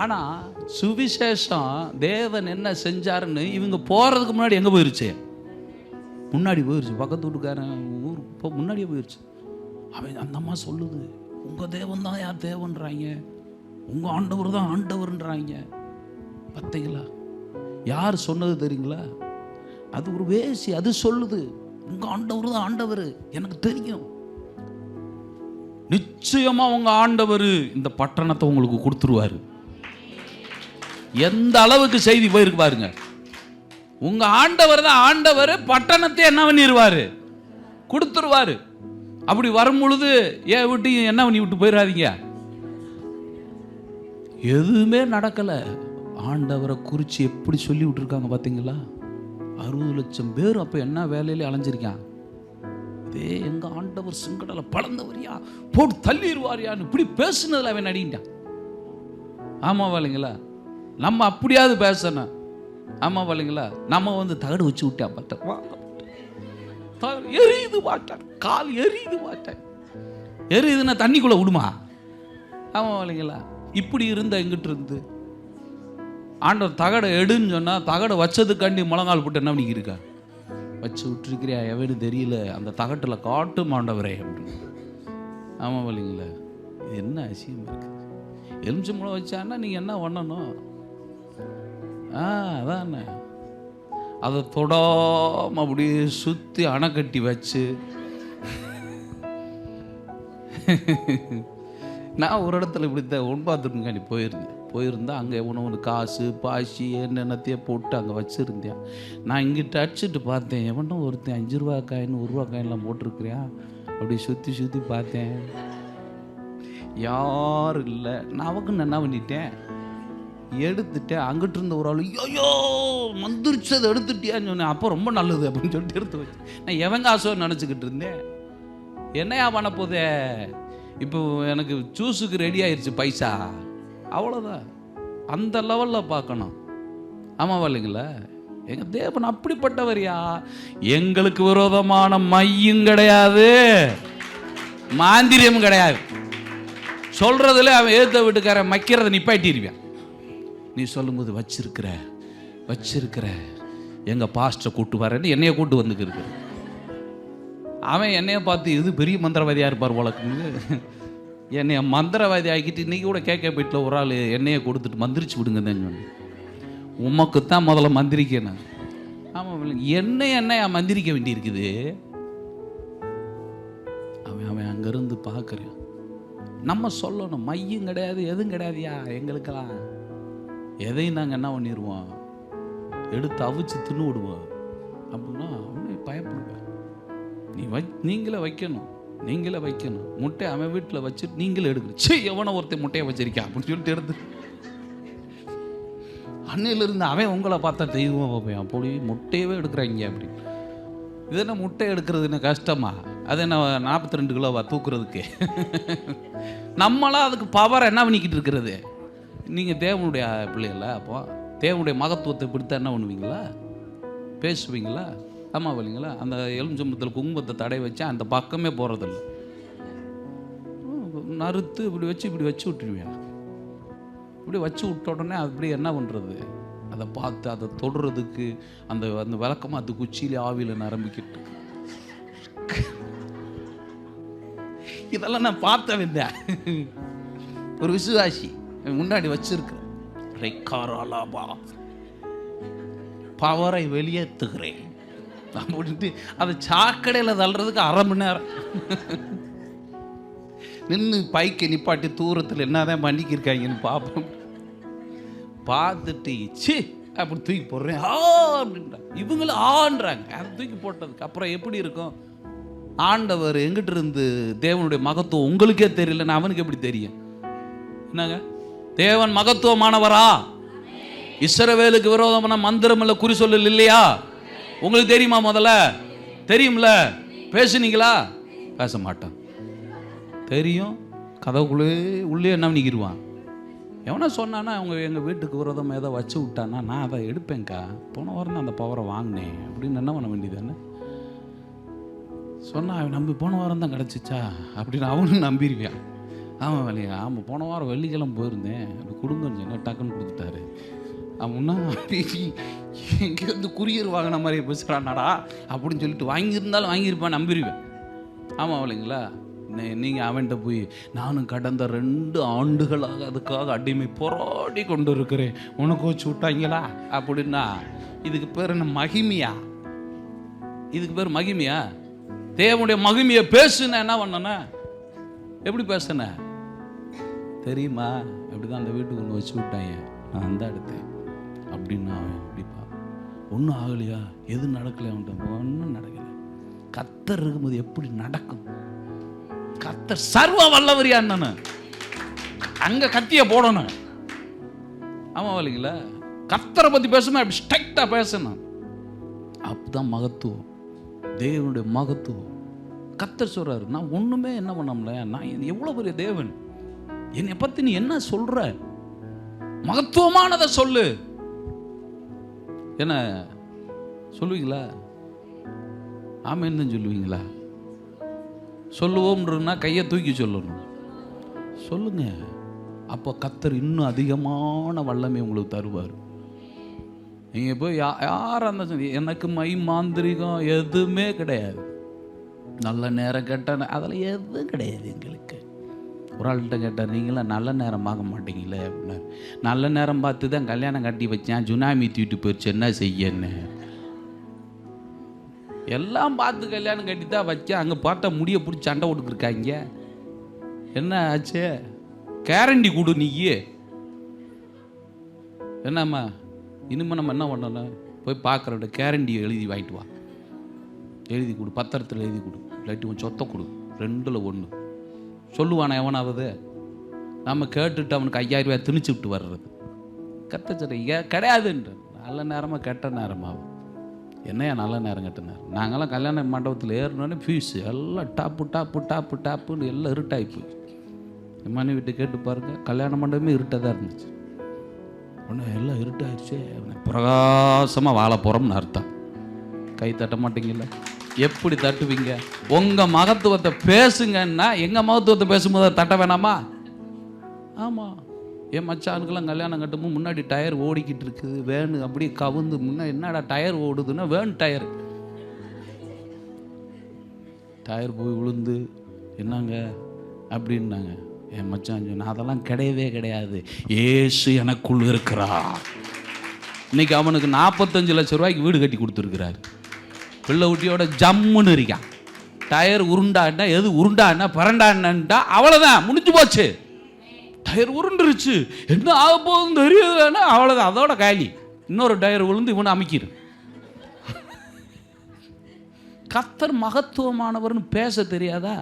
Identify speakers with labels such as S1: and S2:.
S1: ஆனால் சுவிசேஷம் தேவன் என்ன செஞ்சாருன்னு இவங்க போகிறதுக்கு முன்னாடி எங்கே போயிருச்சு? முன்னாடி போயிருச்சு. பக்கத்து வீட்டுக்காரன் ஊர் இப்போ முன்னாடியே போயிருச்சு. அவன் அந்த அம்மா சொல்லுது, உங்கள் தேவன் தான் யார் தேவன்றாங்க, உங்கள் ஆண்டவர் தான் ஆண்டவர்ன்றாங்க. பார்த்தீங்களா? யார் சொன்னது தெரியுங்களா? அது ஒரு வேசி. அது சொல்லுது, உங்கள் ஆண்டவர் தான் ஆண்டவர், எனக்கு தெரியும். நிச்சயமா உங்க ஆண்டவர் இந்த பட்டணத்தை உங்களுக்கு கொடுத்துருவாரு. எந்த அளவுக்கு செய்தி போயிருக்கு பாருங்க. உங்க ஆண்டவர் தான் ஆண்டவர், பட்டணத்தை என்ன பண்ணிடுவாரு? கொடுத்துருவாரு. அப்படி வரும் பொழுது ஏன் விட்டு என்ன பண்ணி விட்டு போயிடாதீங்க. எதுவுமே நடக்கல. ஆண்டவரை குறித்து எப்படி சொல்லி விட்டுருக்காங்க பார்த்தீங்களா? 60 லட்சம் பேர் அப்போ என்ன வேலையில அலைஞ்சிருக்கான். இதே எங்க ஆண்டவர் சிங்கடலை பழந்தவரியா, போட்டு தள்ளிடுவாரியான்னு இப்படி பேசுனதுல அவன் நடிக்கிட்டான். ஆமாவா இல்லைங்களா? நம்ம அப்படியாவது பேசணும். ஆமாவா இல்லைங்களா? நம்ம வந்து தகடு வச்சு விட்டா பார்த்தேன், எரியுது மாட்டேன், கால் எரியுது மாட்டேன். எரியுதுன்னா தண்ணிக்குள்ள விடுமா? ஆமாவா இல்லைங்களா? இப்படி இருந்த எங்கிட்ட இருந்து ஆண்டவர் தகடை எடுன்னு சொன்னா, தகடை வச்சதுக்காண்டி முழங்கால் போட்டு என்ன பண்ணிக்கிருக்கா? வச்சு விட்டுருக்கிறியா? எவனு தெரியல, அந்த தகட்டில் காட்டு மாண்டவரே அப்படின்னு. ஆமாம் இல்லைங்களா? இது என்ன அசியம் இருக்குது? எலுமிச்சம்பழம் வச்சான்னா நீங்கள் என்ன பண்ணணும்? அதானே, அதை தொடாமல் அப்படியே சுற்றி அணை கட்டி வச்சு. நான் ஒரு இடத்துல இப்படித்தான் ஒன் பாத்ரூம்காண்டி போயிருந்தேன். அங்கே உணவு காசு பாசி என்னென்னத்தையே போட்டு அங்கே வச்சுருந்தேன். நான் இங்கிட்ட அடிச்சுட்டு பார்த்தேன், எவனோ ஒருத்தன் 5 ரூபா காயின் 1 ரூபா காயின்லாம் போட்டிருக்கிறேன். அப்படி சுற்றி பார்த்தேன், யாரும் இல்லை. நான் அவக்குன்னு என்ன பண்ணிட்டேன், எடுத்துட்டேன். அங்கிட்டு இருந்த ஒரு ஆள், ஐயோ மந்திரிச்சு அதை எடுத்துட்டியான்னு சொன்னேன். அப்போ ரொம்ப நல்லது அப்படின்னு சொல்லிட்டு எடுத்து வச்சு நான் எவன் காசோ நினச்சிக்கிட்டு இருந்தேன். என்னையா பண்ண போதே, இப்போ எனக்கு ஜூஸுக்கு ரெடி ஆயிடுச்சு பைசா, அவ்வளோதான். அந்த லெவலில் பார்க்கணும். ஆமாவா இல்லைங்களா? எங்கள் தேவன் அப்படிப்பட்டவரியா. எங்களுக்கு விரோதமான மையும் கிடையாது, மாந்திரியமும் கிடையாது. சொல்கிறதுல அவன் ஏற்ற வீட்டுக்காரன் மக்கிறத நிப்பாட்டிடுவான். நீ சொல்லும்போது வச்சிருக்கிற எங்கள் பாஸ்டரை கூட்டு வரேன்னு என்னைய கூட்டு வந்துக்கிருக்கு. அவன் என்னைய பார்த்து இது பெரிய மந்திரவாதியாக இருப்பார் போலக்கு. என்னைய மந்திரவாதி ஆக்கிட்டு இன்றைக்கி கூட கேட்க வீட்டில் ஒரு ஆள் என்னையை கொடுத்துட்டு மந்திரிச்சு விடுங்க தான் சொன்னேன். உமக்கு தான் முதல்ல மந்திரிக்கணும். ஆமாம், என்னையா மந்திரிக்க வேண்டியிருக்குது? அவன் அங்கேருந்து பார்க்குறேன். நம்ம சொல்லணும், மையும் கிடையாது எதுவும் கிடையாதுயா எங்களுக்கெல்லாம். எதையும் நாங்கள் என்ன பண்ணிடுவோம், எடுத்து அவிச்சு தின்னு விடுவோம் அப்படின்னா அவனே பயப்படுவேன். நீங்களே வைக்கணும் முட்டை அவன் வீட்டில் வச்சுட்டு நீங்களே எடுக்கணும். எவனை ஒருத்தன் முட்டையை வச்சிருக்கா அப்படின்னு சொல்லிட்டு எடுத்து அன்னையிலிருந்து அவன் உங்களை பார்த்தா தெய்வம் பார்ப்பேன். அப்படி முட்டையவே எடுக்கிறாங்க அப்படி. இது என்ன முட்டை எடுக்கிறதுன்னு கஷ்டமா? அது என்ன 42 கிலோவா தூக்குறதுக்கு? நம்மளாம் அதுக்கு பவர் என்ன பண்ணிக்கிட்டு இருக்கிறது? நீங்கள் தேவனுடைய பிள்ளைகள, அப்போ தேவனுடைய மகத்துவத்தை பிடித்தா என்ன பண்ணுவீங்களா? பேசுவீங்களா? ஆமாம் இல்லைங்களா? அந்த எலுமிச்சம்பழத்தில் குங்குமத்தை தடை வச்சா அந்த பக்கமே போகிறதில்ல. நறுத்து இப்படி வச்சு விட்டுருவேன். இப்படி வச்சு விட்ட உடனே அப்படி என்ன பண்ணுறது? அதை பார்த்து அதை தொடுறதுக்கு அந்த விளக்கமாக அது குச்சியிலே ஆவியில் நரம்பிக்கிட்டு இதெல்லாம் நான் பார்த்த வேண்டிய ஒரு விசுவாசி முன்னாடி வச்சிருக்கிறேன். பவரை வெளியேற்றுகிறேன் அப்படின்ட்டு அதை சாக்கடையில் தள்ளுறதுக்கு 1/2 மணி நேரம் நின்று பைக்கை நிப்பாட்டி தூரத்தில் என்னதான் பண்ணிக்கிருக்காங்கன்னு பார்ப்போம். பார்த்துட்டு அப்படி தூக்கி போடுறேன் அப்படின்றாங்க. இவங்களும் ஆன்றாங்க. அதை தூக்கி போட்டதுக்கு அப்புறம் எப்படி இருக்கும்? ஆண்டவர் எங்கிட்ட இருந்து தேவனுடைய மகத்துவம் உங்களுக்கே தெரியலன்னா அவனுக்கு எப்படி தெரியும்? என்னங்க, தேவன் மகத்துவமானவரா? இஸ்ரவேலுக்கு விரோதமான மந்திரம் இல்லை, குறி சொல்லல் இல்லையா? உங்களுக்கு தெரியுமா? முதல்ல தெரியும்ல. பேசுனீங்களா? பேச மாட்டான். தெரியும், கதவுக்குள்ளே உள்ளே என்ன பண்ணிக்கிடுவான். எவனா சொன்னான்னா அவங்க எங்கள் வீட்டுக்கு விரோதமாக ஏதோ வச்சு விட்டான்னா நான் அதை எடுப்பேன்க்கா, போன வாரம் அந்த பவரை வாங்கினேன் அப்படின்னு என்ன பண்ண வேண்டியதானே சொன்னா. அவன் நம்பி போன வாரம் தான் கிடச்சிச்சா அப்படின்னு அவனும் நம்பிடுவான். ஆமாம் வேலையா, ஆமாம் போன வாரம் வெள்ளிக்கிழமை போயிருந்தேன், அப்படி கொடுங்கன்னு சொன்னேன், டக்குன்னு கொடுத்துட்டாரு. அவன்னா எங்கேருந்து குரியர் வாங்கின மாதிரி பேசுகிறானாடா அப்படின்னு சொல்லிட்டு வாங்கியிருந்தாலும் வாங்கியிருப்பேன், நம்பிடுவேன். ஆமாம் இல்லைங்களா? நீங்கள் அவன்கிட்ட போய் நானும் கடந்த 2 ஆண்டுகளாக அதுக்காக அடிமை போராடி கொண்டு இருக்கிறேன், உனக்கு வச்சு விட்டாங்களா அப்படின்னா இதுக்கு பேர் என்ன மகிமையா? இதுக்கு பேர் மகிமையா? தேவனுடைய மகிமையை பேசுன என்ன பண்ணன? எப்படி பேசுன தெரியுமா? அப்படிதான் அந்த வீட்டுக்கு ஒன்று வச்சு விட்டாங்க, நான் அந்த எடுத்தேன் அப்படின்னா எப்படிப்பா ஒன்றும் ஆகலையா? எது நடக்கலையா? ஒன்றும் நடக்கலை. கர்த்தர் இருக்கும்போது எப்படி நடக்கும்? கர்த்தர் சர்வ வல்லவரியா என்னன்னு அங்க கத்திய போடணும். ஆமா இல்லைங்களா? கர்த்தரை பத்தி பேசணும், அப்படி ஸ்ட்ரைக்டா பேசணும். அப்பதான் மகத்துவம், தேவனுடைய மகத்துவம். கர்த்தர் சொல்றாரு, நான் ஒண்ணுமே என்ன பண்ண, நான் எவ்வளவு பெரிய தேவன், என்னை பத்தி நீ என்ன சொல்ற? மகத்துவமானதை சொல்லு. என்ன சொல்லுவீங்களா? ஆமேன்னு சொல்லுவீங்களா? சொல்லுவோம்ன்றா கையை தூக்கி சொல்லணும். சொல்லுங்க. அப்போ கர்த்தர் இன்னும் அதிகமான வல்லமை உங்களுக்கு தருவார். நீங்கள் போய் யாராக இருந்தால் எனக்கு மாந்திரிகம் எதுவுமே கிடையாது, நல்ல நேரம் கேட்டால் அதெல்லாம் எதுவும் கிடையாது எங்களுக்கு. ஒரு ஆள்கிட்ட கேட்டார், நீங்களாம் நல்ல நேரம் பார்க்க மாட்டீங்களே அப்படின்னாரு. நல்ல நேரம் பார்த்து தான் கல்யாணம் கட்டி வச்சேன், சுனாமி தூக்கிட்டு போயிடுச்சு, என்ன செய்யன்னு. எல்லாம் பார்த்து கல்யாணம் கட்டி தான் வச்சேன், அங்கே பார்த்தா முடிய பிடிச்சி சண்டை ஓட்டுக்கிருக்காங்க. என்ன ஆச்சு? கேரண்டி கொடு நீயே. என்னம்மா இனிமேல் நம்ம என்ன பண்ணணும்? போய் பார்க்குறோட கேரண்டி எழுதி வாங்கிட்டு வா, எழுதி கொடு, பத்திரத்தில் எழுதி கொடு, இல்லாட்டி உன் சொத்தை கொடு, 2ல் 1 சொல்லுவானே எவனாவது. நம்ம கேட்டுட்டு அவனுக்கு 5000 ரூபாய் திணிச்சு விட்டு வர்றது. கத்த கிடையாதுன்ற. நல்ல நேரமாக கெட்ட நேரமாகும். என்னையா நல்ல நேரம் கெட்ட நேரம்? நாங்கள்லாம் கல்யாண மண்டபத்தில் ஏறினோடனே ஃபீஸு எல்லாம் டாப்புன்னு எல்லாம் இருட்டாகி போய் என் மனைவி வீட்டு கேட்டு பாருங்க, கல்யாண மண்டபமே இருட்டாக தான் இருந்துச்சு. ஒன்று எல்லாம் இருட்டாயிடுச்சு, பிரகாசமாக வாழ போகிறோம்னு அர்த்தம். கை தட்ட மாட்டீங்கல்ல? எப்படி தட்டுவீங்க? உங்கள் மகத்துவத்தை பேசுங்கன்னா எங்கள் மகத்துவத்தை பேசும்போது தட்ட வேணாமா? ஆமாம். என் மச்சானுக்கெல்லாம் கல்யாணம் கட்டும்போது முன்னாடி டயர் ஓடிக்கிட்டு இருக்குது, வேனு அப்படியே கவுந்து முன்னாடி. என்னடா டயர் ஓடுதுன்னா வேன் டயர் போய் விழுந்து என்னங்க அப்படின்னாங்க. என் மச்சான் சொன்ன, அதெல்லாம் கிடையவே கிடையாது, ஏசு எனக்குள் இருக்கிறார். இன்னைக்கு அவனுக்கு 45 லட்சம் ரூபாய்க்கு வீடு கட்டி கொடுத்துருக்கிறாரு, பிள்ளை ஊட்டியோட ஜம்முன்னு இருக்கான். டயர் உருண்டான்னா எது உருண்டான்னா பரண்டான்னா அவ்வளோதான், முடிஞ்சு போச்சு. டயர் உருண்டுருச்சு, என்ன ஆக போகுதுன்னு தெரியுதுன்னா அவ்வளோதான், அதோட காலி. இன்னொரு டயர் விழுந்து இவனை அமைக்கிடு. கர்த்தர் மகத்துவமானவர்னு பேச தெரியாதா?